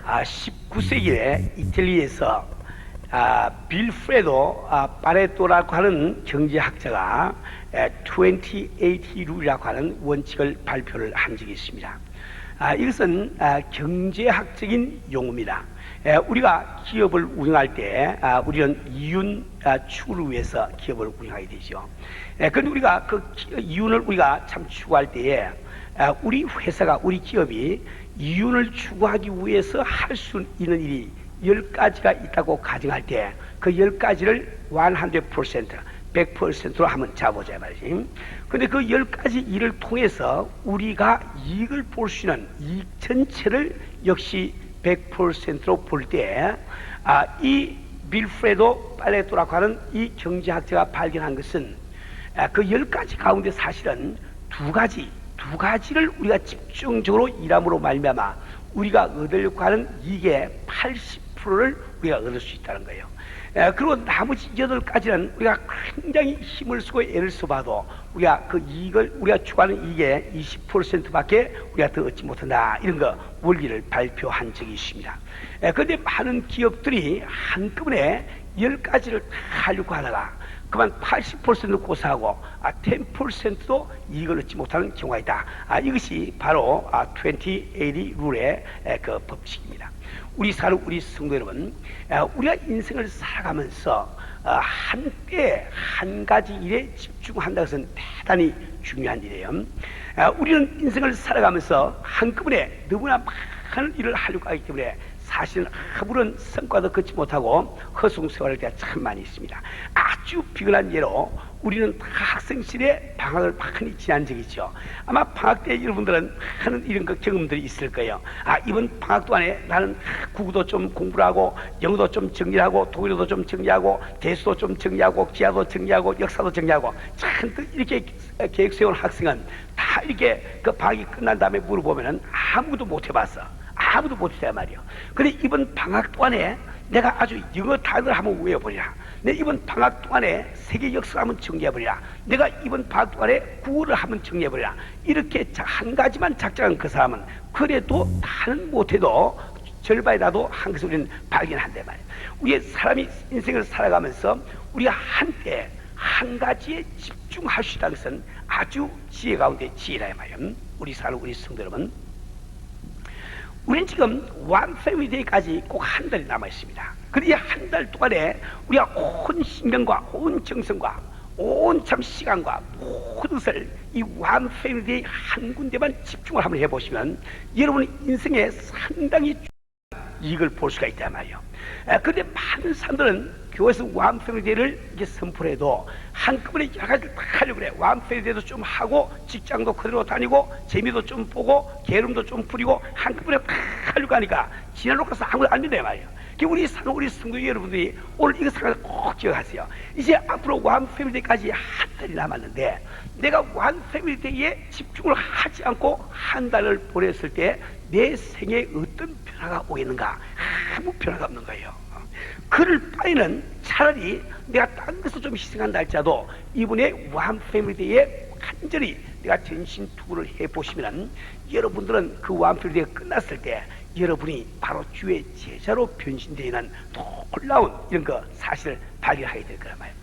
19세기에 이탈리아에서 빌프레도 파레토라고 하는 경제학자가 2080 룰이라고 하는 원칙을 발표를 한 적이 있습니다. 이것은 경제학적인 용어입니다. 우리가 기업을 운영할 때 우리는 이윤 추구를 위해서 기업을 운영하게 되죠. 그런데 우리가 그 이윤을 우리가 참 추구할 때에 우리 회사가, 우리 기업이 이윤을 추구하기 위해서 할 수 있는 일이 10가지가 있다고 가정할 때 그 10가지를 100%로 한번 잡아보자 말이지. 근데 그 10가지 일을 통해서 우리가 이익을 볼 수 있는 이익 전체를 역시 100%로 볼 때 이 빌프레도 파레토라고 하는 이 경제학자가 발견한 것은 그 10가지 가운데 사실은 두 가지를 우리가 집중적으로 일함으로 말미암아 우리가 얻으려고 하는 이익의 80%를 우리가 얻을 수 있다는 거예요. 그리고 나머지 8가지는 우리가 굉장히 힘을 쓰고 애를 써봐도 우리가 그 이익을, 우리가 추구하는 이익의 20%밖에 우리가 더 얻지 못한다, 이런 거 원리를 발표한 적이 있습니다. 그런데 많은 기업들이 한꺼번에 10가지를 다 하려고 하다가 그만 80%를 고사하고 10%도 이익을 얻지 못하는 경우가 있다. 이것이 바로 2080 룰의 그 법칙입니다. 우리 성도 여러분, 우리가 인생을 살아가면서 한때 한 가지 일에 집중한다는 것은 대단히 중요한 일이에요. 우리는 인생을 살아가면서 한꺼번에 너무나 많은 일을 하려고 하기 때문에 사실은 아무런 성과도 거치 못하고 허송세월할 때가 참 많이 있습니다. 아주 비근한 예로 우리는 다 학생시절에 방학을 많이 지난 적이 있죠. 아마 방학 때 여러분들은 하는 이런 경험들이 있을 거예요. 이번 방학 동안에 나는 국어도 좀 공부를 하고, 영어도 좀 정리하고, 독일어도 좀 정리하고, 대수도 좀 정리하고, 기하도 정리하고, 역사도 정리하고, 잔뜩 이렇게 계획 세운 학생은 다 이렇게 그 방학이 끝난 다음에 물어보면은 아무도 못 해봤어. 아무도 못했단 말이요. 근데 이번 방학 동안에 내가 아주 영어 단어를 한번 외워버리라. 내 이번 방학 동안에 세계 역사를 한번 정리해버리라. 내가 이번 방학 동안에 국어를 한번 정리해버리라. 이렇게 한 가지만 작정한 그 사람은 그래도 다는 못해도 절반이라도 한 것을 우리는 발견한단 말이에요. 우리의 사람이 인생을 살아가면서 우리가 한때 한 가지에 집중할 수 있다는 것은 아주 지혜 가운데 지혜라 말이에요. 우리 성도 여러분, 우리는 지금 One Family Day까지 꼭 한 달이 남아 있습니다. 그런데 한 달 동안에 우리가 온 신경과 온 정성과 온 참 시간과 모든 것을 이 One Family Day 한 군데만 집중을 한번 해보시면 여러분 인생에 상당히 이익을 볼 수가 있단 말이에요. 그런데 많은 사람들은 교회에서 One Family Day를 이렇게 선포해도 한꺼번에 여러 가지를 다 하려고 그래. One Family Day도 좀 하고, 직장도 그대로 다니고, 재미도 좀 보고, 게으름도 좀 부리고, 한꺼번에 다 하려고 하니까 지나놓고 가서 아무도 안 된단 말이에요. 우리 성도 여러분들이 오늘 이거 생각을 꼭 기억하세요. 이제 앞으로 One Family Day까지 한 달이 남았는데 내가 One Family Day에 집중을 하지 않고 한 달을 보냈을 때 내 생에 어떤 변화가 오겠는가? 아무 변화가 없는 거예요. 그럴 바에는 차라리 내가 딴 것을 좀 희생한다 할지라도 이번에 One Family Day에 간절히 내가 전신투구를 해보시면 여러분들은 그 One Family Day가 끝났을 때 여러분이 바로 주의 제자로 변신되는 놀라운 이런 거 사실을 발견하게 될 거란 말이에요.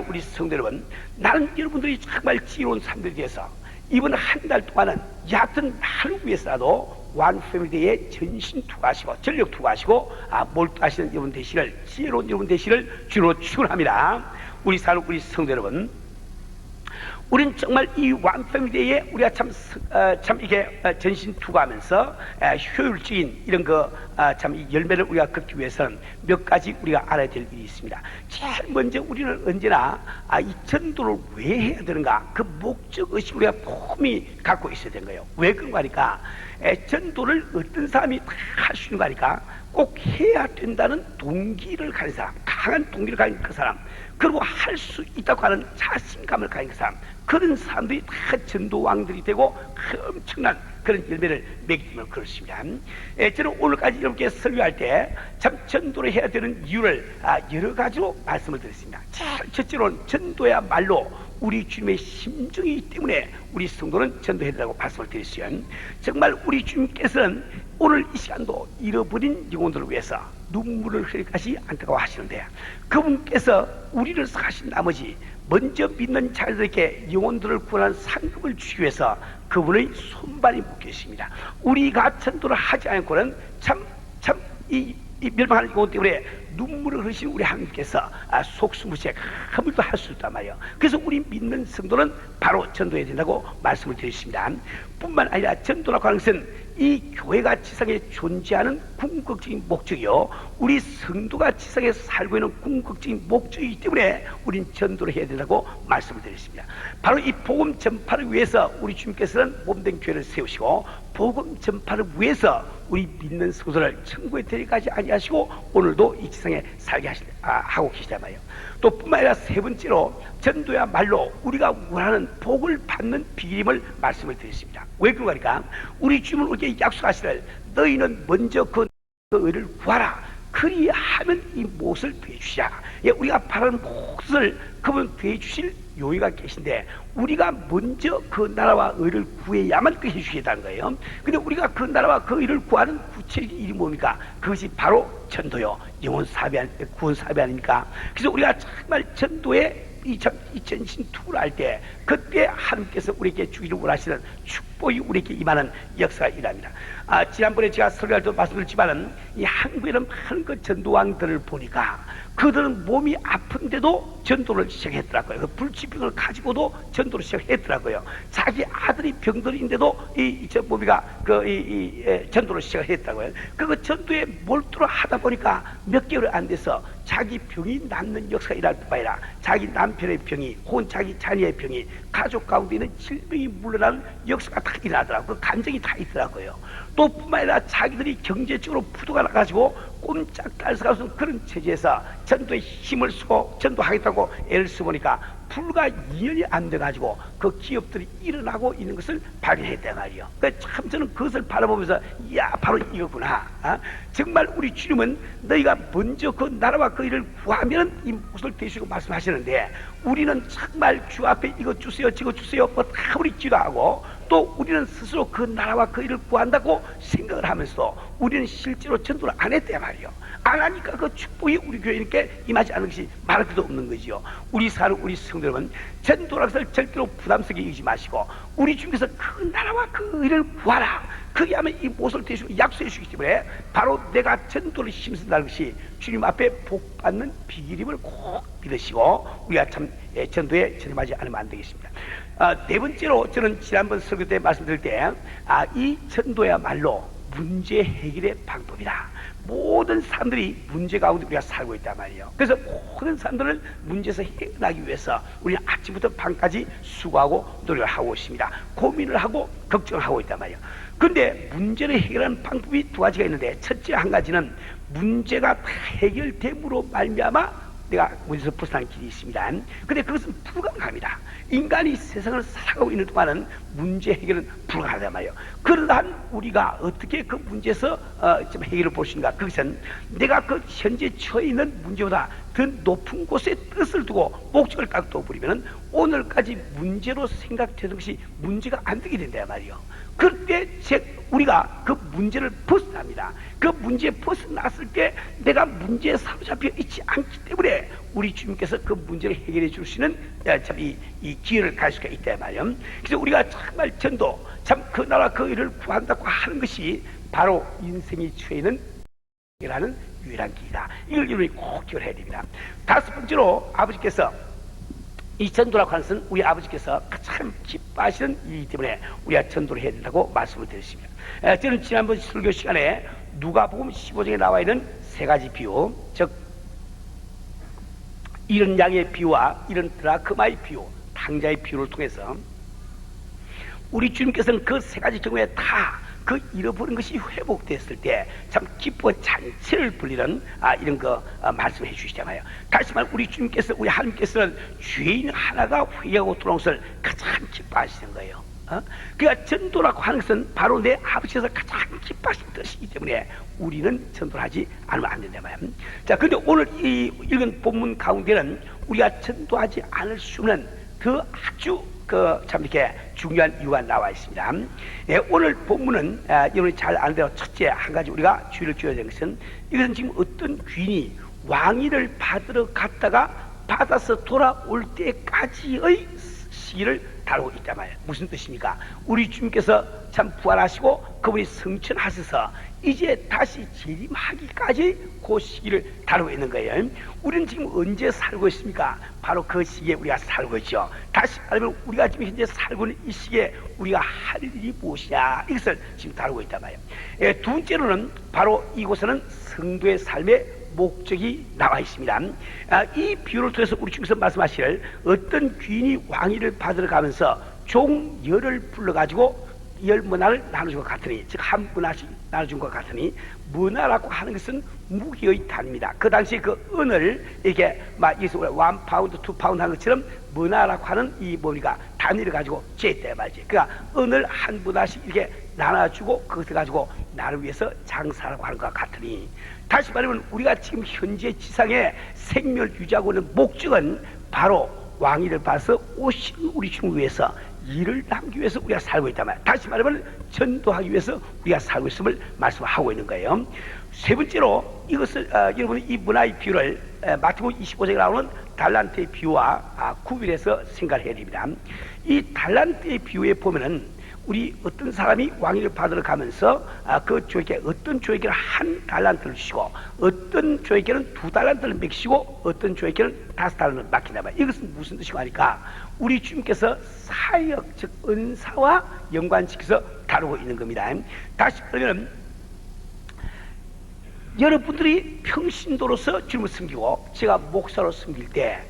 우리 성도 여러분, 나는 여러분들이 정말 지혜로운 사람들이 되어서 이번 한 달 동안은 얕은 나를 위해서라도 One Family Day에 전신 투구하시고 전력 투구하시고 몰두하시는 여러분 되시를, 지혜로운 여러분 되시를 주로 축원합니다. 우리 성도 여러분, 우리는 정말 이 One Family Day에 우리가 참 이게 전신 투구하면서 효율적인 이런 참 열매를 우리가 걷기 위해서는 몇 가지 우리가 알아야 될 일이 있습니다. 제일 먼저 우리는 언제나 이 전도를 왜 해야 되는가, 그 목적의식 우리가 폼이 갖고 있어야 되는 거예요. 왜 그런가 하니까 전도를 어떤 사람이 다 할 수 있는 거 하니까 꼭 해야 된다는 동기를 가진 사람, 강한 동기를 가진 그 사람, 그리고 할 수 있다고 하는 자신감을 가진 그 사람, 그런 사람들이 다 전도왕들이 되고 엄청난 그런 열매를 맺기 때문에 그렇습니다. 저는 오늘까지 여러분께 설교할 때 참 전도를 해야 되는 이유를 여러 가지로 말씀을 드렸습니다. 첫째로는 전도야말로 우리 주님의 심정이기 때문에 우리 성도는 전도해야 된다고 말씀을 드렸어요. 정말 우리 주님께서는 오늘 이 시간도 잃어버린 영혼들을 위해서 눈물을 흘리까지 안타까워하시는데, 그분께서 우리를 사신 나머지 먼저 믿는 자들에게 영혼들을 구원하는 상급을 주기 위해서 그분의 손발이 묶여 있습니다. 우리가 전도를 하지 않고는 이 멸망하는 영혼 때문에 눈물을 흘리신 우리 하나님께서 속수무책 아무도 할 수 없단 말이에요. 그래서 우리 믿는 성도는 바로 전도해야 된다고 말씀을 드렸습니다. 뿐만 아니라 전도라고 하는 것은 이 교회가 지상에 존재하는 궁극적인 목적이요, 우리 성도가 지상에 살고 있는 궁극적인 목적이기 때문에 우린 전도를 해야 된다고 말씀을 드렸습니다. 바로 이 복음 전파를 위해서 우리 주님께서는 몸된 교회를 세우시고, 복음 전파를 위해서 우리 믿는 성도를 천국에 데려가지 아니하시고 오늘도 이 지상에 살게 하고 계시단 말이에요. 또 뿐만 아니라 세 번째로 전도야말로 우리가 원하는 복을 받는 비결임을 말씀을 드렸습니다. 왜 그런가? 우리 주님은 우리에게 약속하시를 너희는 먼저 그 의를 구하라, 그리하면 이 몫을 더해주시라. 예, 우리가 바라는 몫을 그분 더해주실 요의가 계신데, 우리가 먼저 그 나라와 의를 구해야만 그 해주시겠다는 거예요. 근데 우리가 그 나라와 그 의를 구하는 구체적인 일이 뭡니까? 그것이 바로 전도요, 영혼 사배, 구원 사배 아닙니까? 그래서 우리가 정말 전도에 이 전신 투구를 할 때, 그때 하나님께서 우리에게 주기를 원하시는 축복이 우리에게 임하는 역사가 일어납니다. 지난번에 제가 설교할 때 말씀드렸지만은 이 한국에는 많은 그 전도왕들을 보니까 그들은 몸이 아픈데도 전도를 시작했더라고요. 그 불치병을 가지고도 전도를 시작했더라고요. 자기 아들이 병들인데도 전도를 시작했다고요. 그 전도에 몰두를 하다 보니까 몇 개월 안 돼서 자기 병이 낫는 역사가 일어날 뿐만 아니라 자기 남편의 병이, 혹은 자기 자녀의 병이, 가족 가운데 있는 질병이 물러나는 역사가 다 일어나더라고요. 그 감정이 다 있더라고요. 또 뿐만 아니라 자기들이 경제적으로 부도가 나가지고 꼼짝달 수 없는 그런 체제에서 전도에 힘을 쓰고 전도하겠다고 애를 써보니까 불과 2년이 안 돼가지고 그 기업들이 일어나고 있는 것을 발견했단 말이에요. 참 저는 그것을 바라보면서 야, 바로 이거구나. 정말 우리 주님은 너희가 먼저 그 나라와 그 일을 구하면 이 몫을 대주시고 말씀하시는데, 우리는 정말 주 앞에 이거 주세요 저거 주세요 뭐 다 우리 기도하고, 또 우리는 스스로 그 나라와 그 일을 구한다고 생각을 하면서 우리는 실제로 전도를 안 했단 말이에요. 안 하니까 그 축복이 우리 교회님께 임하지 않은 것이 말할 것도 없는 거지요. 우리 사는 우리 성도 여러분, 전도라는 것을 절대로 부담스럽게 여기지 마시고, 우리 주님께서 그 나라와 그 일을 구하라, 그리하면 이 몫을 대주시고 약속해 주시기 때문에 바로 내가 전도를 힘쓴다는 것이 주님 앞에 복 받는 비결임을 꼭 믿으시고 우리가 참 전도에 전념하지 않으면 안 되겠습니다. 네 번째로, 저는 지난번 설교 때 말씀드릴 때 이 전도야말로 문제 해결의 방법이다. 모든 사람들이 문제 가운데 우리가 살고 있단 말이에요. 그래서 모든 사람들을 문제에서 해결하기 위해서 우리는 아침부터 밤까지 수고하고 노력을 하고 있습니다. 고민을 하고 걱정을 하고 있단 말이에요. 그런데 문제를 해결하는 방법이 두 가지가 있는데, 첫째 한 가지는 문제가 다 해결됨으로 말미암아 내가 문제에서 벗어나는 길이 있습니다. 근데 그것은 불가능합니다. 인간이 세상을 살아가고 있는 동안은 문제 해결은 불가능하단 말이에요. 그러한 우리가 어떻게 그 문제에서 좀 해결을 볼 수 있는가? 그것은 내가 그 현재 처해 있는 문제보다 더 높은 곳에 뜻을 두고 목적을 딱 둬버리면 오늘까지 문제로 생각되던 것이 문제가 안 되게 된단 말이에요. 그럴 때 우리가 그 문제를 벗어납니다. 그 문제에 벗어났을 때 내가 문제에 사로잡혀 있지 않기 때문에 우리 주님께서 그 문제를 해결해 주시는 이 기회를 갈 수가 있단 말이에요. 그래서 우리가 정말 전도, 참 그 나라 그 일을 구한다고 하는 것이 바로 인생이 처해 있는 해결하는 유일한 길이다. 이걸 여러분이 꼭 기억해야 됩니다. 다섯 번째로, 아버지께서 이 전도라고 하는 것은 우리 아버지께서 참 기뻐하시는 일이기 때문에 우리가 전도를 해야 된다고 말씀을 드렸습니다. 저는 지난번 설교 시간에 누가복음 15장에 나와 있는 세 가지 비유, 즉 이런 양의 비유와 이런 드라크마의 비유, 탕자의 비유를 통해서 우리 주님께서는 그 세 가지 경우에 다 그 잃어버린 것이 회복됐을 때 참 기뻐 잔치를 불리는 이런 거 말씀해 주시잖아요. 다시 말해 우리 주님께서, 우리 하나님께서는 죄인 하나가 회개하고 돌아온 것을 가장 기뻐하시는 거예요. 그러니까 전도라고 하는 것은 바로 내 아버지께서 가장 기뻐하시는 뜻이기 때문에 우리는 전도를 하지 않으면 안 된다 말이야. 자, 근데 오늘 이 읽은 본문 가운데는 우리가 전도하지 않을 수 없는 더 아주 참 이렇게 중요한 이유가 나와 있습니다. 예, 오늘 본문은 여러분이 잘 아는 대로 첫째 한 가지 우리가 주의를 줘야 되는 것은 이것은 지금 어떤 귀인이 왕위를 받으러 갔다가 받아서 돌아올 때까지의 시기를 다루고 있단 말이에요. 무슨 뜻입니까? 우리 주님께서 참 부활하시고 그분이 성천하셔서 이제 다시 재림하기까지 그 시기를 다루고 있는 거예요. 우리는 지금 언제 살고 있습니까? 바로 그 시기에 우리가 살고 있죠. 다시 말하면 우리가 지금 현재 살고 있는 이 시기에 우리가 할 일이 무엇이냐, 이것을 지금 다루고 있단 말이에요. 두 번째로는 바로 이곳에는 성도의 삶의 목적이 나와 있습니다. 이 비유를 통해서 우리 주님께서 말씀하실 어떤 귀인이 왕위를 받으러 가면서 종 열을 불러가지고 열 문화를 나눠준 것 같으니, 즉 한 문화씩 나눠준 것 같으니, 문화라고 하는 것은 무기의 단위입니다. 그 당시에 그 은을 이렇게 막 여기서 1파운드, 2파운드 하는 것처럼 문화라고 하는 이 뭡니까 단위를 가지고 재했다 말이지. 그러니까 은을 한 문화씩 이렇게 나눠주고 그것을 가지고 나를 위해서 장사라고 하는 것 같으니, 다시 말하면 우리가 지금 현재 지상에 생명을 유지하고 있는 목적은 바로 왕위를 받아서 오신 우리 주님을 위해서 일을 남기기 위해서 우리가 살고 있단 말이에요. 다시 말하면 전도하기 위해서 우리가 살고 있음을 말씀하고 있는 거예요. 세 번째로 이것을 여러분이 이 문화의 비유를 마태복음 25장에 나오는 달란트의 비유와 구별해서 생각을 해야 됩니다. 이 달란트의 비유에 보면은 우리 어떤 사람이 왕위를 받으러 가면서 그 조에게 어떤 조에게는 한 달란트를 주시고 어떤 조에게는 2달란트를 맡기시고 어떤 조에게는 5달란트를 맡긴다 말이에요. 이것은 무슨 뜻이고 하니까 우리 주님께서 사역, 즉 은사와 연관시켜서 다루고 있는 겁니다. 다시 그러면 여러분들이 평신도로서 주님을 섬기고 제가 목사로 섬길 때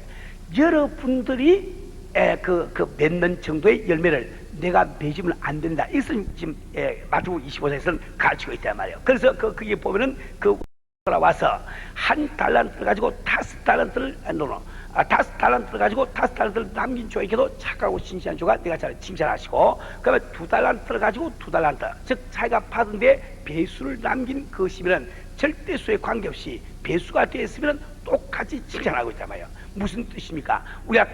여러분들이 맺는 정도의 열매를 내가 맺으면 안 된다. 이것은 지금 마태복음 25장에서는 가르치고 있단 말이에요. 그래서 거기에 보면은 그 돌아와서 한 달란트를 가지고 5달란트를 5달란트를 가지고 5달란트를 남긴 조에게도 착하고 신실한 조가 내가 잘 칭찬하시고, 그다음에 2달란트를 가지고 2달란트, 즉 자기가 받은데 배수를 남긴 것이면 절대수에 관계없이 배수가 되었으면 똑같이 칭찬하고 있단 말이에요. 무슨 뜻입니까? 우리가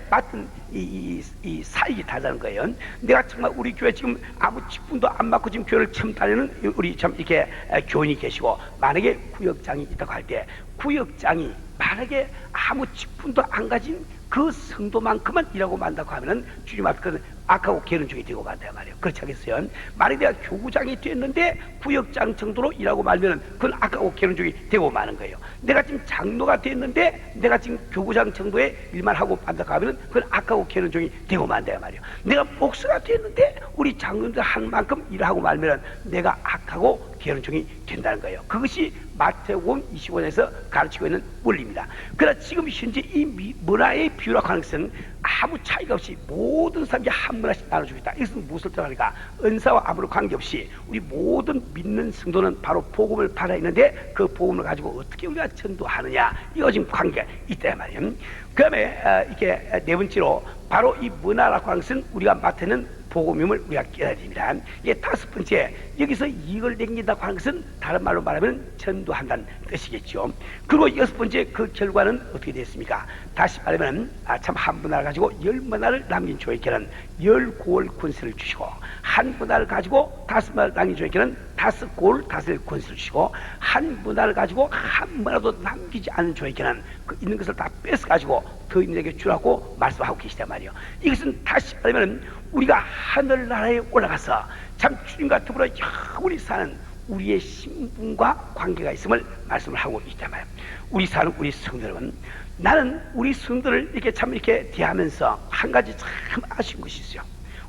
맡은 이 사역이 다르다는 거예요. 내가 정말 우리 교회 지금 아무 직분도 안 맡고 지금 교회를 처음 다니는 우리 참 이렇게 교인이 계시고, 만약에 구역장이 있다고 할 때 구역장이 만약에 아무 직분도 안 가진 그 성도만큼만 일하고 만다고 하면은 주님 앞에 악하고 게으른 종이 되고 만단 말이에요. 그렇지 않겠어요? 만약에 내가 교구장이 됐는데 구역장 정도로 일하고 말면은 그건 악하고 게으른 종이 되고 마는 거예요. 내가 지금 장로가 됐는데 내가 지금 교구장 정도의 일만 하고 만다고 하면은 그건 악하고 게으른 종이 되고 만단 말이에요. 내가 목사가 됐는데 우리 장로들 한 만큼 일하고 말면은 내가 악하고 게으른 종이 된다는 거예요. 그것이 마태복음 25장에서 가르치고 있는 원리입니다. 그러나 지금 현재 이 문화의 비유라고 하는 것은 아무 차이가 없이 모든 사람이 한 문화씩 나눠주고 있다. 이것은 무엇을 뜻하니까 은사와 아무런 관계없이 우리 모든 믿는 성도는 바로 복음을 받아 있는데 그 복음을 가지고 어떻게 우리가 전도하느냐, 이거 지금 관계가 있다 말이에요. 그 다음에 이게 네 번째로 바로 이 문화라고 하는 것은 우리가 맡는 복음임을 우리가 깨달아야 됩니다. 이게 다섯 번째, 여기서 이익을 남긴다고 하는 것은 다른 말로 말하면 전도한다는 뜻이겠죠. 그리고 여섯 번째, 그 결과는 어떻게 됐습니까? 다시 말하면 참 한 문화를 가지고 10문화를 남긴 조에게는 10고을 권세를 주시고, 한 문화를 가지고 5문화를 남긴 조에게는 5고을 다스릴 권세를 주시고, 한 문화를 가지고 한 문화도 남기지 않은 조에게는 그 있는 것을 다 뺏어 가지고 더 있는 에게 주라고 말씀하고 계시단 말이에요. 이것은 다시 말하면 우리가 하늘나라에 올라가서 참 주님과 더불어 영원히 사는 우리의 신분과 관계가 있음을 말씀을 하고 있단 말이에요. 우리 사는 우리 성도 여러분, 나는 우리 성도를 이렇게 참 이렇게 대하면서 한 가지 참 아쉬운 것이 있어요.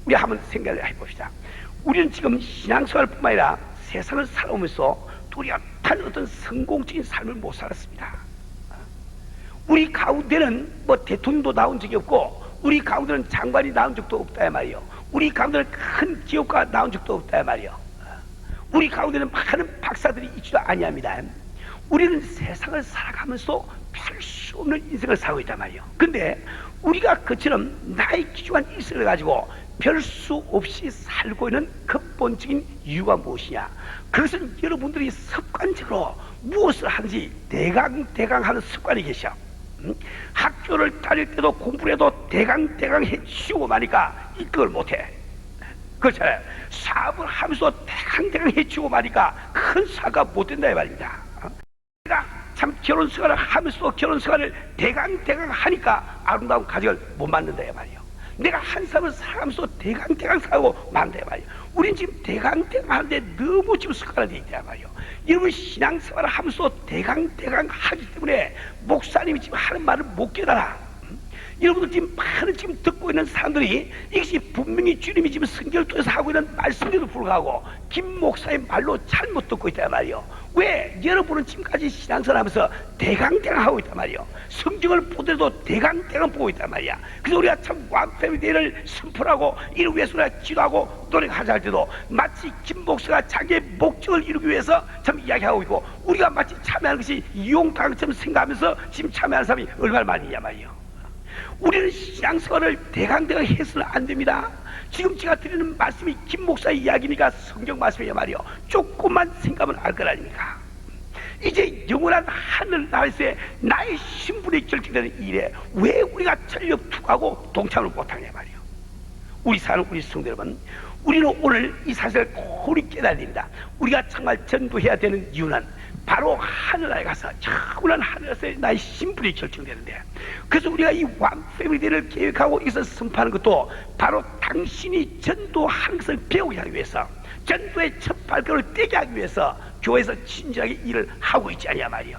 우리 한번 생각을 해봅시다. 우리는 지금 신앙생활뿐만 아니라 세상을 살아오면서 뚜렷한 어떤 성공적인 삶을 못 살았습니다. 우리 가운데는 뭐 대통령도 나온 적이 없고, 우리 가운데는 장관이 나온 적도 없다 말이요. 우리 가운데는 큰 기업가가 나온 적도 없다 말이요. 우리 가운데는 많은 박사들이 있지도 아니합니다. 우리는 세상을 살아가면서 별 수 없는 인생을 살고 있단 말이요. 근데 우리가 그처럼 나의 귀중한 인생을 가지고 별 수 없이 살고 있는 근본적인 이유가 무엇이냐? 그것은 여러분들이 습관적으로 무엇을 하는지 대강 하는 습관이 계셔. 학교를 다닐 때도 공부를 해도 대강 해치우고 마니까 그걸 못해. 그렇잖아요. 사업을 하면서 대강 해치우고 마니까 큰 사가 못 된다 이 말입니다. 내가 참 결혼 생활을 하면서도 결혼 생활을 대강 하니까 아름다운 가정을 못 만든다 이 말이에요. 내가 한 사람을 살아가면서 대강 살고 만든다 이 말이에요. 우린 지금 대강 하는데 너무 지금 습관화되어 있다 이 말이에요. 여러분 신앙생활을 하면서 대강 하기 때문에 목사님이 지금 하는 말을 못 깨달아. 여러분들 지금 많은 지금 듣고 있는 사람들이 이것이 분명히 주님이 지금 성경을 통해서 하고 있는 말씀에도 불구하고 김 목사의 말로 잘못 듣고 있단 말이에요. 왜? 여러분은 지금까지 신앙생활 하면서 대강 하고 있단 말이에요. 성경을 보더라도 대강 보고 있단 말이야. 그래서 우리가 참 완패미대를 선포하고 이를 위해서 우리가 기도하고 노력하자 할 때도 마치 김 목사가 자기의 목적을 이루기 위해서 참 이야기하고 있고 우리가 마치 참여하는 것이 이용당처럼 생각하면서 지금 참여하는 사람이 얼마나 많이 있냐 말이에요. 우리는 신앙생활을 대강 해서는 안 됩니다. 지금 제가 드리는 말씀이 김 목사의 이야기니까 성경 말씀이야 말이요. 조금만 생각하면 알 것 아닙니까? 이제 영원한 하늘나라에서의 나의 신분이 결정되는 일에 왜 우리가 전력 투하고 동참을 못하냐 말이요. 우리 사는 우리 성도 여러분, 우리는 오늘 이 사실을 고리 깨달아야 됩니다. 우리가 정말 전도해야 되는 이유는 바로 하늘나라에 가서 영원한 하늘에서 나의 신분이 결정되는데, 그래서 우리가 이 완패밀리를 계획하고 있어 선포하는 것도 바로 당신이 전도하는 것을 배우게 하기 위해서, 전도의 첫 발걸음을 떼게 하기 위해서 교회에서 진지하게 일을 하고 있지 않냐 말이요.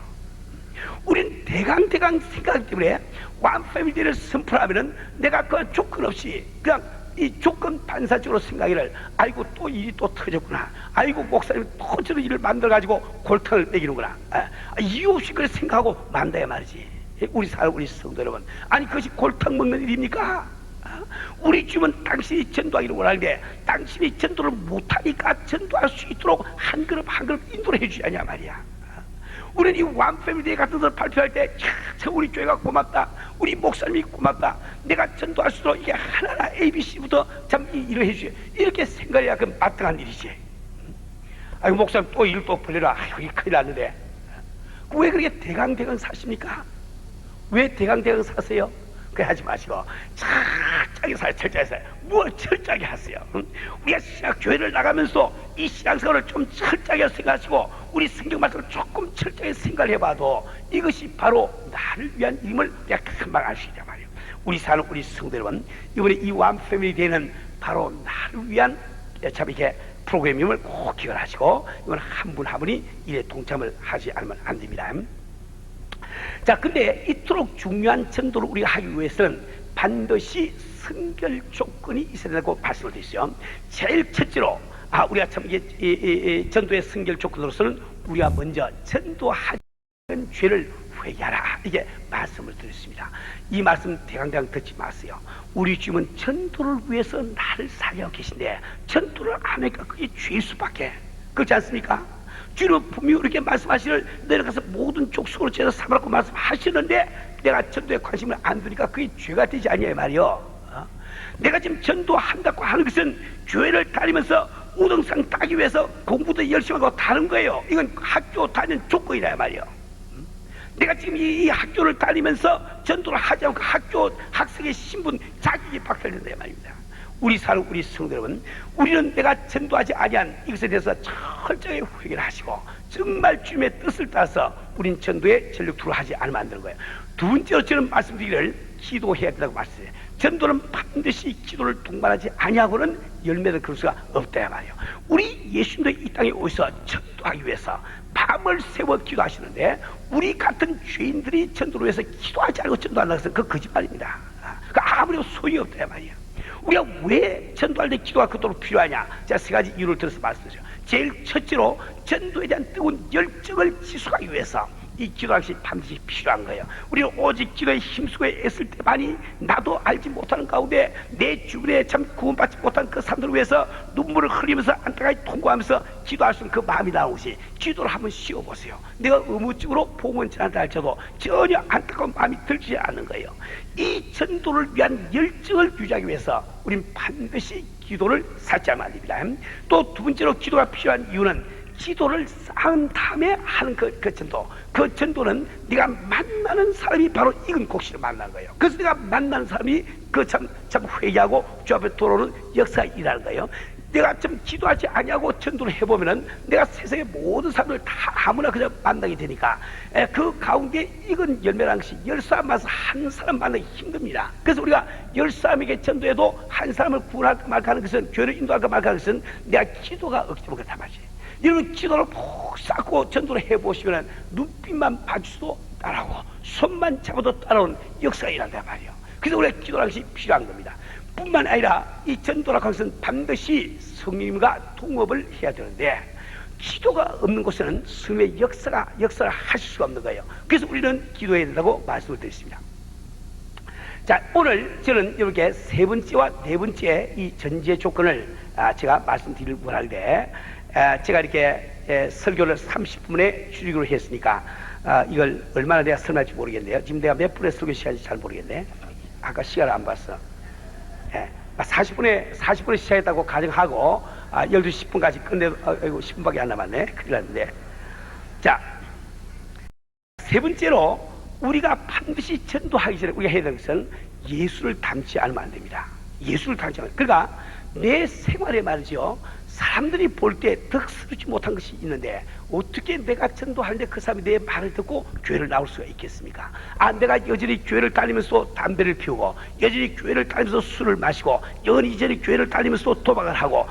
우린 대강 생각하기 때문에 완패밀리를 선포하면은 내가 그 조건 없이 그냥 이 조건 반사적으로 생각을 아이고 또 일이 또 터졌구나, 아이고 목사님 또 저런 일을 만들어가지고 골탕을 먹이는구나, 이유 없이 그렇게 생각하고 만다야 말이지. 우리 우리 성도 여러분, 아니 그것이 골탕 먹는 일입니까? 우리 주님은 당신이 전도하기를 원하는데 당신이 전도를 못하니까 전도할 수 있도록 한 그릇 인도를 해주지 않냐 말이야. 우리는 이 완패밀리 같은 것을 발표할 때 참 우리 교회가 고맙다, 우리 목사님이 고맙다, 내가 전도할 수 있도록 이게 하나하나 ABC부터 참 이 일을 해주지, 이렇게 생각해야 그 마땅한 일이지. 아이고 목사님 또 일 또 벌려라, 아이고 이게 큰일 났는데. 왜 그렇게 대강 사십니까? 왜 대강 사세요? 그래 하지 마시고 철저하게 살아요. 철저하게 살아요. 뭘 철저하게 하세요? 우리가 교회를 나가면서 이 신앙생활을 좀 철저하게 생각하시고 우리 성경 말씀을 조금 철저하게 생각을 해봐도 이것이 바로 나를 위한 일임을 우리가 금방 알 수 있단 말이에요. 우리 사는 우리 성도 여러분, 이번에 이 완패밀리 대회는 바로 나를 위한 참 이렇게 프로그램임을 꼭 기억을 하시고 이건 한 분 한 분이 일에 동참을 하지 않으면 안 됩니다. 자, 근데 이토록 중요한 전도를 우리가 하기 위해서는 반드시 선결 조건이 있어야 된다고 말씀을 드렸어요. 제일 첫째로 우리가 참 이게 전도의 선결 조건으로서는 우리가 먼저 전도하는 죄를 회개하라, 이게 말씀을 드렸습니다. 이 말씀 대강 듣지 마세요. 우리 주님은 전도를 위해서 나를 살려고 계신데 전도를 안 하니까 그게 죄일 수밖에. 그렇지 않습니까? 주님은 분명히 이렇게 말씀하시를 내려가서 모든 족속으로 죄를 삼으라고 말씀하시는데 내가 전도에 관심을 안 두니까 그게 죄가 되지 않냐 말이요. 내가 지금 전도한다고 하는 것은 교회를 다니면서 우등상 따기 위해서 공부도 열심히 하고 다른 거예요. 이건 학교 다니는 조건이라 말이요. 내가 지금 이 학교를 다니면서 전도를 하지 않고 학교 학생의 신분 자격이 박탈된다 말입니다. 우리 사는 우리 성도 여러분, 우리는 내가 전도하지 아니한 이것에 대해서 철저히 회개를 하시고 정말 주님의 뜻을 따라서 우린 전도에 전력 투하지 않으면 안 되는 거예요. 두 번째로 저는 말씀드리기를 기도해야 된다고 말씀해요. 전도는 반드시 기도를 동반하지 아니하고는 열매를 그럴 수가 없다 말이에요. 우리 예수님도 이 땅에 오셔서 전도하기 위해서 밤을 새워 기도하시는데 우리 같은 죄인들이 전도를 위해서 기도하지 않고 전도한다고 해서 그 거짓말입니다. 그 아무리 소용이 없다 말이에요. 우리가 왜 전도할 때 기도가 그토록 필요하냐? 제가 세 가지 이유를 들어서 말씀드려요. 제일 첫째로 전도에 대한 뜨거운 열정을 지속하기 위해서 이 기도할 것이 반드시 필요한 거예요. 우리는 오직 기도에 힘쓰고 애쓸 때만이 나도 알지 못하는 가운데 내 주변에 참 구원받지 못한 그 사람들을 위해서 눈물을 흘리면서 안타깝게 통과하면서 기도할 수 있는 그 마음이 나오시, 기도를 한번 쉬어보세요. 내가 의무적으로 복음을 전한다 할지라도 전혀 안타까운 마음이 들지 않는 거예요. 이 전도를 위한 열정을 유지하기 위해서 우린 반드시 기도를 삭제하면 안 됩니다. 또 두 번째로 기도가 필요한 이유는 기도를 쌓은 다음에 하는 그 전도. 그 전도는 네가 만나는 사람이 바로 익은 곡식을 만나는 거예요. 그래서 네가 만나는 사람이 그 참 회개하고 주 앞에 돌아오는 역사가 일하는 거예요. 내가 좀 기도하지 아니하고 전도를 해보면은 내가 세상의 모든 사람을 다 아무나 그냥 만나게 되니까 그 가운데 익은 열매라는 것이 10사람 만나서 한 사람 만나기 힘듭니다. 그래서 우리가 10사람에게 전도해도 한 사람을 구원할까 말까 하는 것은, 교회를 인도할까 말까 하는 것은 내가 기도가 없기 때문에 그렇단 말이에요. 여러분 기도를 푹 쌓고 전도를 해보시면 눈빛만 봐주셔도 따라오고 손만 잡아도 따라오는 역사가 일한단 말이에요. 그래서 우리가 기도라는 것이 필요한 겁니다. 뿐만 아니라 이 전도라는 것은 반드시 성령님과 동업을 해야 되는데, 기도가 없는 곳에는 성령의 역사를 하실 수가 없는 거예요. 그래서 우리는 기도해야 된다고 말씀을 드렸습니다. 자, 오늘 저는 이렇게 세 번째와 네 번째 이 전제 조건을 제가 말씀드리려고 원하는데, 제가 이렇게 설교를 30분에 줄이기로 했으니까 이걸 얼마나 내가 설명할지 모르겠네요. 지금 내가 몇 분의 설교 시간인지 잘 모르겠네. 아까 시간을 안 봤어. 40분에 시작했다고 가정하고 12시 10분까지 끝내도 10분밖에 안 남았네. 큰일 났는데. 자, 세 번째로 우리가 반드시 전도하기 전에 우리가 해야 되는 것은 예수를 닮지 않으면 안 됩니다. 예수를 닮지 않으면. 그러니까 내 생활에 말이죠, 사람들이 볼 때 득스르지 못한 것이 있는데 어떻게 내가 전도하는데 그 사람이 내 말을 듣고 교회를 나올 수가 있겠습니까? 내가 여전히 교회를 다니면서 담배를 피우고, 여전히 교회를 다니면서 술을 마시고, 여전히 교회를 다니면서 도박을 하고,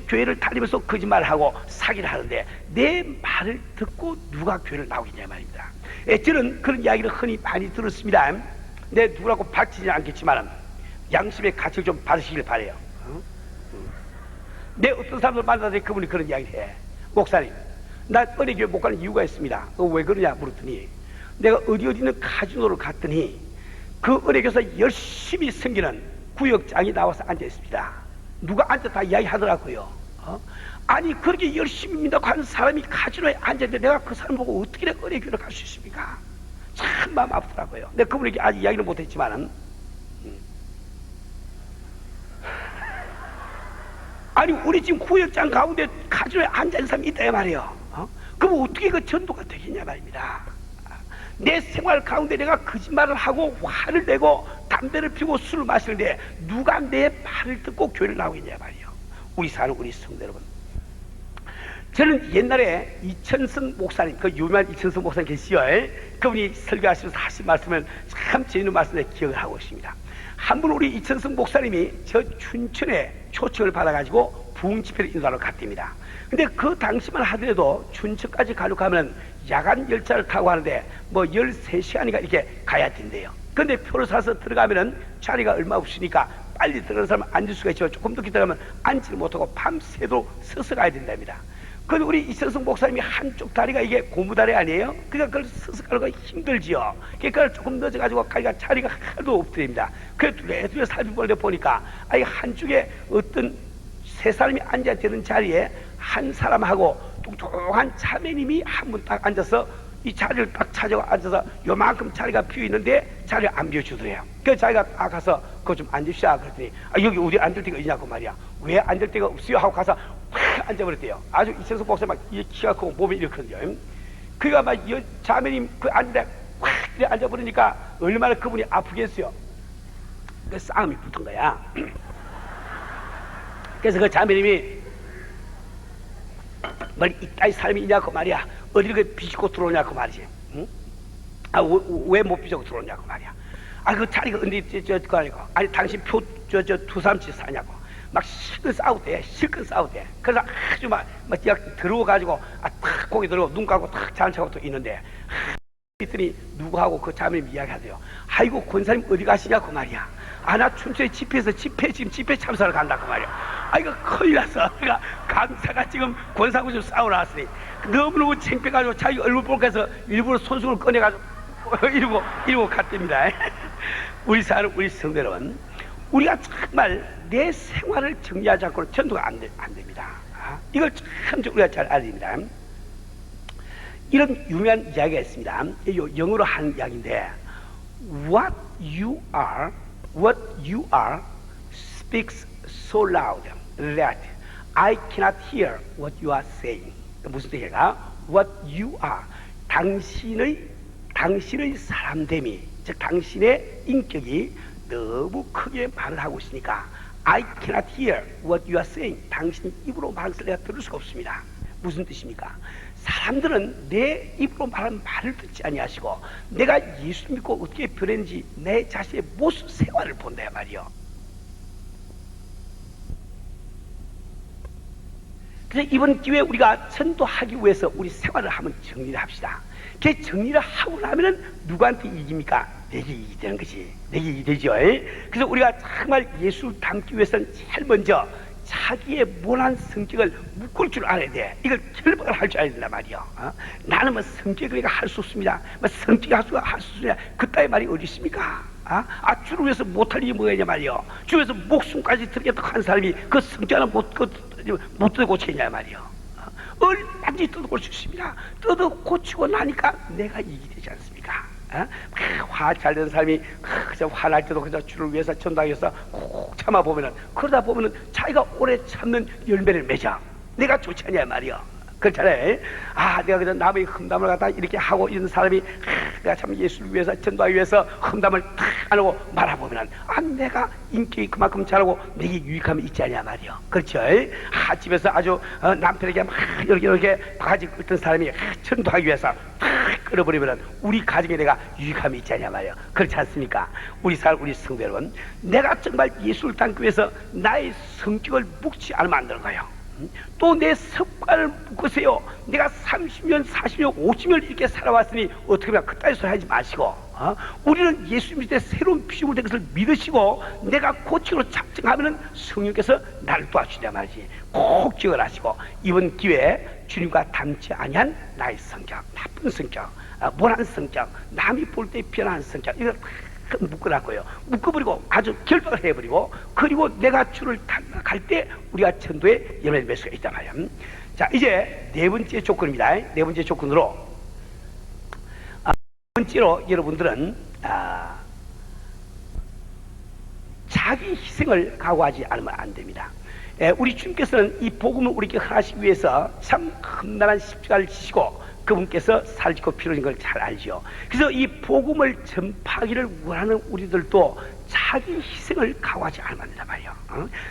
교회를 다니면서 거짓말을 하고 사기를 하는데 내 말을 듣고 누가 교회를 나오겠냐 말입니다. 저는 그런 이야기를 흔히 많이 들었습니다. 내 누구라고 밝히지는 않겠지만 양심의 가치를 좀 받으시길 바래요. 내 어떤 사람들 만나서 그분이 그런 이야기를 해. 목사님, 나 은혜교회 못 가는 이유가 있습니다. 왜 그러냐 물었더니, 내가 어디 있는 카지노를 갔더니 그 은혜교에서 열심히 섬기는 구역장이 나와서 앉아 있습니다. 누가 앉아 다 이야기 하더라고요. 아니 그렇게 열심히 믿는다고 하는 사람이 카지노에 앉았는데 내가 그 사람 보고 어떻게 은혜교회를 갈 수 있습니까? 참 마음 아프더라고요. 내가 그분에게 아직 이야기는 못했지만은, 아니 우리 지금 구역장 가운데 카지노에 앉아있는 사람이 있다 말이에요. 그럼 어떻게 그 전도가 되겠냐 말입니다. 내 생활 가운데 내가 거짓말을 하고 화를 내고 담배를 피우고 술을 마시는데 누가 내 말을 듣고 교회를 나오겠냐 말이에요. 우리 사는 우리 성도 여러분, 저는 옛날에 이천성 목사님, 그 유명한 이천성 목사님 계시죠? 그분이 설교하시면서 하신 말씀을 참 재밌는 말씀을 기억을 하고 있습니다. 한 번 우리 이천성 목사님이 저 춘천에 초청을 받아가지고 부흥 집회를 인도하러 갔답니다. 근데 그 당시만 하더라도 춘천까지 가려고 하면 야간 열차를 타고 하는데 뭐 13시간이가 이렇게 가야 된대요. 근데 표를 사서 들어가면은 자리가 얼마 없으니까 빨리 들어가는 사람은 앉을 수가 있지만 조금 늦게 들어가면 앉지를 못하고 밤새도록 서서 가야 된답니다. 근데 우리 이천성 목사님이 한쪽 다리가 이게 고무다리 아니에요? 그러니까 그걸 서서 가기가 힘들지요. 그러니까 조금 늦어가지고 가기가 자리가 하나도 없더랍니다. 그래서 두레두레 살펴보다 보니까 아니 한쪽에 어떤 세 사람이 앉아야 되는 자리에 한 사람하고 뚱뚱한 자매님이 한 분 딱 앉아서 이 자리를 딱 찾아 앉아서 요만큼 자리가 비어 있는데 자리를 안 비워주더래요. 그래서 자기가 딱 가서 그거 좀 앉으시라 그랬더니 여기 어디 앉을 데가 있냐고 말이야. 왜 앉을 데가 없어요? 하고 가서 확 앉아버렸대요. 아주 이천석 목사 막 키가 크고 몸이 이렇거든요. 그가 막 자매님 그 앉는데 확 앉아버리니까 얼마나 그분이 아프겠어요. 그 싸움이 붙은 거야. 그래서 그 자매님이 뭐 이따위 사람이 있냐고 말이야. 어디를 그 비집고 들어오냐고 말이지. 응? 왜 못 비집고 들어오냐고 말이야. 그 자리가 어디 거 아니고. 아니 당신 표 두 사람씩 사냐고. 막 실컷 싸우대. 그래서 아주 막 들어와가지고 탁 고개 들고 눈 감고 탁 잔치하고 또 있는데 있더니 누구하고 그 자매님 이야기하세요. 아이고 권사님 어디 가시냐고 말이야. 나 춘천에 집회에서 지금 집회 참사를 간다고 말이야. 이거 큰일 났어. 그러니까 강사가 지금 권사하고 좀 싸우러 왔으니 너무너무 창피해가지고 자기 얼굴 볼까 해서 일부러 손수건을 꺼내가지고 이러고 갔답니다. 우리 사는 우리 성도 여러분, 우리가 정말 내 생활을 정리하지 않고는 전도가 안 됩니다. 이걸 참 우리가 잘 알아야 됩니다. 이런 유명한 이야기가 있습니다. 영어로 하는 이야기인데 What you are speaks so loud that I cannot hear what you are saying. 무슨 뜻일까? What you are. 당신의 사람됨이, 즉 당신의 인격이 너무 크게 말을 하고 있으니까 I cannot hear what you are saying. 당신 입으로 말을 내가 들을 수가 없습니다. 무슨 뜻입니까? 사람들은 내 입으로 말하는 말을 듣지 아니하시고 내가 예수 믿고 어떻게 변했는지 내 자신의 모습 생활을 본다 말이요. 그래서 이번 기회에 우리가 전도하기 위해서 우리 생활을 한번 정리를 합시다. 그 정리를 하고 나면은 누구한테 이깁니까? 내게 이익이 되는 것이, 내게 이익이 되죠. 그래서 우리가 정말 예수를 닮기 위해서는 제일 먼저 자기의 모난 성격을 묶을 줄 알아야 돼. 이걸 결박을 할 줄 알아야 된단 말이요. 나는 뭐 성격을 할 수 없습니다. 뭐 성격이 할 수 없습니다. 그따위 말이 어디 있습니까? 주를 위해서 못할 일이 뭐냐 말이요. 주를 위해서 목숨까지 들겠다고 한 사람이 그 성격 하나 못 뜯어 고치겠냐 말이요. 얼마든지 뜯어 고칠 수 있습니다. 뜯어 고치고 나니까 내가 이익이 되지 않습니까? 화 잘 되는 사람이 그저 화날 때도 그저 주를 위해서 전도하기 위해서 꼭 참아보면은, 그러다 보면은 자기가 오래 참는 열매를 맺어. 내가 좋지 않냐 말이요. 그렇잖아요. 내가 그저 남의 험담을 갖다 이렇게 하고 있는 사람이 내가 참 예수를 위해서 전도하기 위해서 험담을 탁 안 하고 말아보면은 내가 인격이 그만큼 잘하고 내게 유익함이 있지 않냐 말이요. 그렇죠. 집에서 아주 남편에게 막 이렇게 바가지 끓던 사람이 전도하기 위해서 탁 끌어버리면은 우리 가정에 내가 유익함이 있지 않냐 말이요. 그렇지 않습니까? 우리 성도 여러분, 내가 정말 예수를 닮기 위해서 나의 성격을 묶지 않으면 안 되는 거예요. 또 내 습관을 묶으세요. 내가 30년, 40년, 50년 이렇게 살아왔으니 어떻게 보면 그따위 소리 하지 마시고, 우리는 예수 믿을 때 새로운 피조물 된 것을 믿으시고 내가 고치로 작정하면은 성령께서 나를 도와주냐 말이지. 꼭 기억을 하시고 이번 기회에 주님과 닮지 아니한 나의 성격, 나쁜 성격, 모난 성격, 남이 볼 때 변한 성격, 이걸 묶어놨고요. 묶어버리고 아주 결박을 해버리고, 그리고 내가 주를 닮아갈 때 우리가 전도에 열매를 맺을 수가 있단 말이에요. 자, 이제 네 번째 조건입니다. 네 번째 조건으로, 번째로 여러분들은 자기 희생을 각오하지 않으면 안 됩니다. 우리 주님께서는 이 복음을 우리에게 허락하시기 위해서 참 험난한 십자가를 지시고 그분께서 살을 짓고 피를 흘린 걸 잘 알죠. 그래서 이 복음을 전파하기를 원하는 우리들도 자기 희생을 각오하지 않으면 안 된단 말이에요.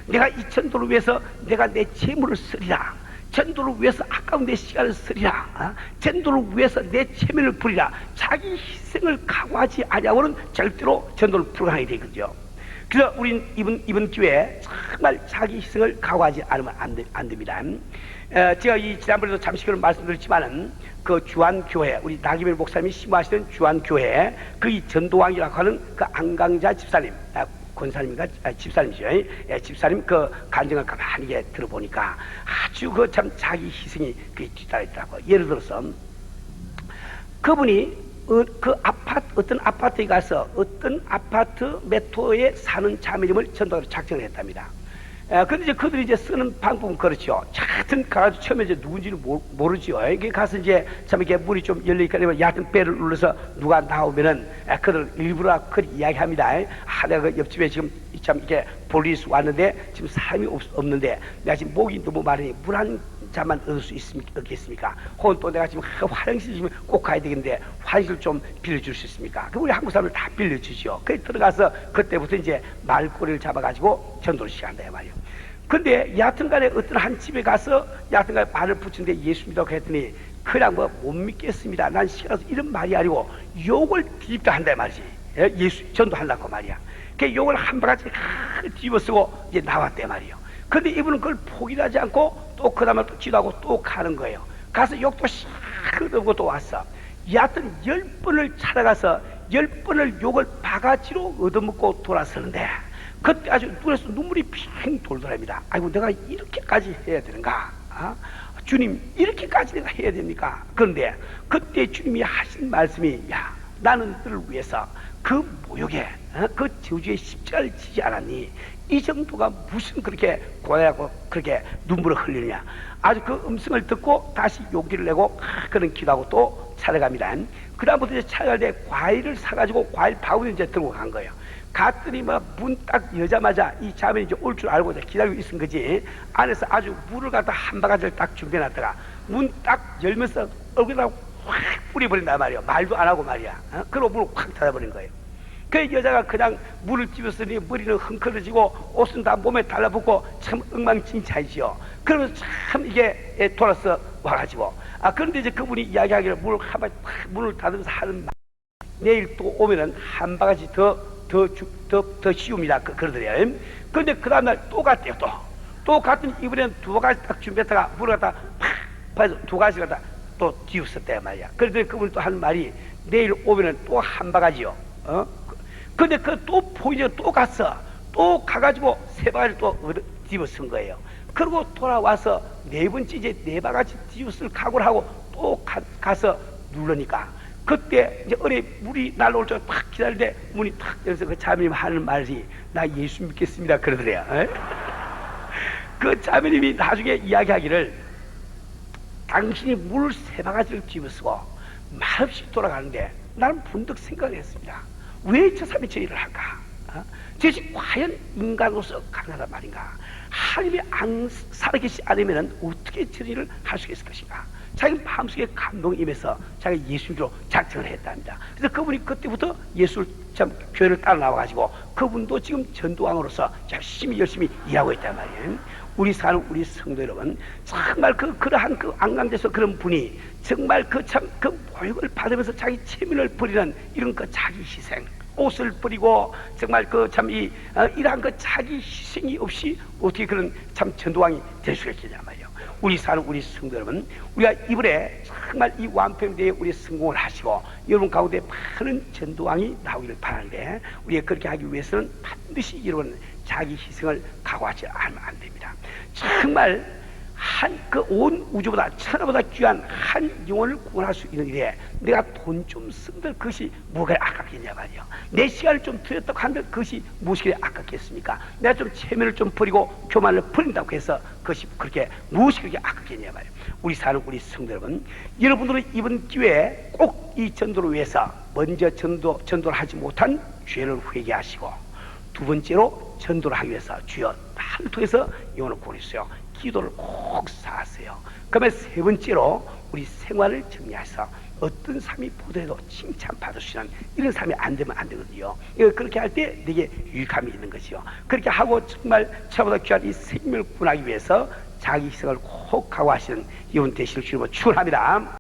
내가 이 전도를 위해서 내가 내 재물을 쓰리라, 전도를 위해서 아까운 내 시간을 쓰리라, 전도를 위해서 내 체면을 부리라, 자기 희생을 각오하지 않으면 절대로 전도를 불가능하게 되거든요. 그래서 우린 이번 기회에 정말 자기 희생을 각오하지 않으면 안 됩니다. 제가 지난번에도 잠시 말씀드렸지만은 그 주안교회, 우리 나기별 목사님이 심호하시던 주안교회 그 전도왕이라고 하는 그 안강자 집사님, 권사님인가 집사님이죠. 집사님 그 간증을 가만히 들어보니까 아주 그 참 자기 희생이 그 뒤따라 있더라고. 예를 들어서 그분이 어떤 아파트에 가서 어떤 아파트 몇 호에 사는 자매님을 전도하러 작정을 했답니다. 근데 이제 그들이 이제 쓰는 방법은 그렇죠. 하여튼 가가지고 처음에 이제 누군지는 모르죠. 이게 가서 이제 참 이렇게 문이 좀 열리니까 얕은 배를 눌러서 누가 나오면은 그들 일부러 그렇게 이야기합니다. 내가 그 옆집에 지금 참 이렇게 볼일이 왔는데 지금 사람이 없는데 내가 지금 목이 너무 마르니 물 한 잔만 얻을 수 없겠습니까? 혹은 또 내가 지금 화장실 지금 꼭 가야 되겠는데 화장실 좀 빌려줄 수 있습니까? 그 우리 한국 사람들 다 빌려주죠. 그래 들어가서 그때부터 이제 말꼬리를 잡아가지고 전도를 시작한다 말이에요. 근데 여하튼간에 어떤 한 집에 가서 여하튼간에 발을 붙이는데 예수 믿다고 했더니 그냥 뭐 못 믿겠습니다. 난 시가서 이런 말이 아니고 욕을 뒤집다 한다 말이지. 예수 전도하려고 말이야. 그 욕을 한 바가지 뒤집어 쓰고 이제 나왔대 말이에요. 근데 이분은 그걸 포기하지 않고 또 그 다음에 또 기도하고 또 가는 거예요. 가서 욕도 샥 또 왔어. 여하튼 10번을 찾아가서 10번을 욕을 바가지로 얻어먹고 돌아서는데 그때 아주 눈에서 눈물이 핑 돌더랍니다. 아이고 내가 이렇게까지 해야 되는가? 주님 이렇게까지 내가 해야 됩니까? 그런데 그때 주님이 하신 말씀이, 야 나는 너를 위해서 그 모욕에 그 저주의 십자가를 지지 않았니? 이 정도가 무슨 그렇게 고뇌하고 그렇게 눈물을 흘리느냐. 아주 그 음성을 듣고 다시 용기를 내고 그런 기도하고 또 찾아갑니다. 그 다음부터 이제 찾아갈 때 과일을 사가지고 과일 바구니 이제 들고 간 거예요. 갔더니 뭐 문 딱 여자마자 이 자매는 이제 올 줄 알고 기다리고 있은 거지. 안에서 아주 물을 갖다 한 바가지를 딱 준비해놨다가 문 딱 열면서 얼굴에다 확 뿌려버린단 말이야. 말도 안 하고 말이야. 그리고 문을 확 닫아버린 거예요. 그 여자가 그냥 물을 집었으니 머리는 흥커러지고 옷은 다 몸에 달라붙고 참 엉망진창이지요. 그러면서 참 이게 돌아서 와가지고 그런데 이제 그분이 이야기하기를 문을 닫으면서 하는 말, 내일 또 오면은 한 바가지 더 씌웁니다. 그러더래요. 그런데 그 다음날 또 갔대요. 또 갔더니 이번에는 두 바가지 딱 준비했다가 물을 갖다 팍 해서 두 가지 갖다 또 뒤웃었대 말이야. 그런데 그분이 또 하는 말이 내일 오면은 또 한 바가지요. 근데 그 또 포인트 또 갔어. 또 가가지고 세 바가지 또 뒤집어쓴 거예요. 그리고 돌아와서 네 번째 이제 네 바가지 뒤집을 각오를 하고 또 가서 누르니까 그때 이제 어리 물이 날라올 줄 탁 기다리는데 문이 탁 열려서 그 자매님 하는 말이 나 예수 믿겠습니다 그러더래요. 그 자매님이 나중에 이야기하기를 당신이 물 세 바가지를 뒤집어쓰고 말없이 돌아가는데 나는 문득 생각을 했습니다. 왜 저 사람이 저 일을 할까? 저것이 과연 인간으로서 가능하단 말인가? 하나님이 살아계시지 않으면 어떻게 저 일을 할 수 있을 것인가? 자기 마음속에 감동이 임해서 자기가 예수님으로 작정을 했답니다. 그래서 그분이 그때부터 예수를 교회를 따라 나와가지고 그분도 지금 전도왕으로서 열심히 일하고 있단 말이에요. 우리 사는 우리 성도 여러분, 정말 그러한 안강돼서 그런 분이 정말 그 모욕을 받으면서 자기 체면을 버리는 이런 자기 희생, 옷을 버리고 정말 이러한 자기 희생이 없이 어떻게 그런 전도왕이 될 수가 있겠냐 말이에요. 우리 사는 우리 성도 여러분, 우리가 이번에 정말 이 완평대에 우리 성공을 하시고 여러분 가운데 많은 전도왕이 나오기를 바라는데 우리가 그렇게 하기 위해서는 반드시 여러분 자기 희생을 각오하지 않으면 안 됩니다. 정말 온 우주보다 천하보다 귀한 한 영혼을 구원할 수 있는 일에 내가 돈 좀 쓴들 그것이 뭐가 아깝겠냐 말이요. 내 시간을 좀 들였다고 한들 그것이 무엇이 아깝겠습니까? 내가 좀 체면을 좀 버리고 교만을 버린다고 해서 그것이 그렇게 무엇이 그렇게 아깝겠냐 말이요. 우리 사는 우리 성도 여러분, 여러분들은 이번 기회에 꼭 이 전도를 위해서 먼저 전도를 하지 못한 죄를 회개하시고 두 번째로 전도를 하기 위해서 주여 나를 통해서 영혼을 구원해주세요. 기도를 꼭 쌓았어요. 그러면 세 번째로 우리 생활을 정리해서 어떤 삶이 보더라도 칭찬받을 수 있는 이런 삶이 안 되면 안 되거든요. 그렇게 할 때 내게 유익함이 있는 것이요. 그렇게 하고 정말 차보다 귀한 이 생명을 구원하기 위해서 자기 희생을 꼭 각오하시는 이분 되시길 주님으로 축원합니다.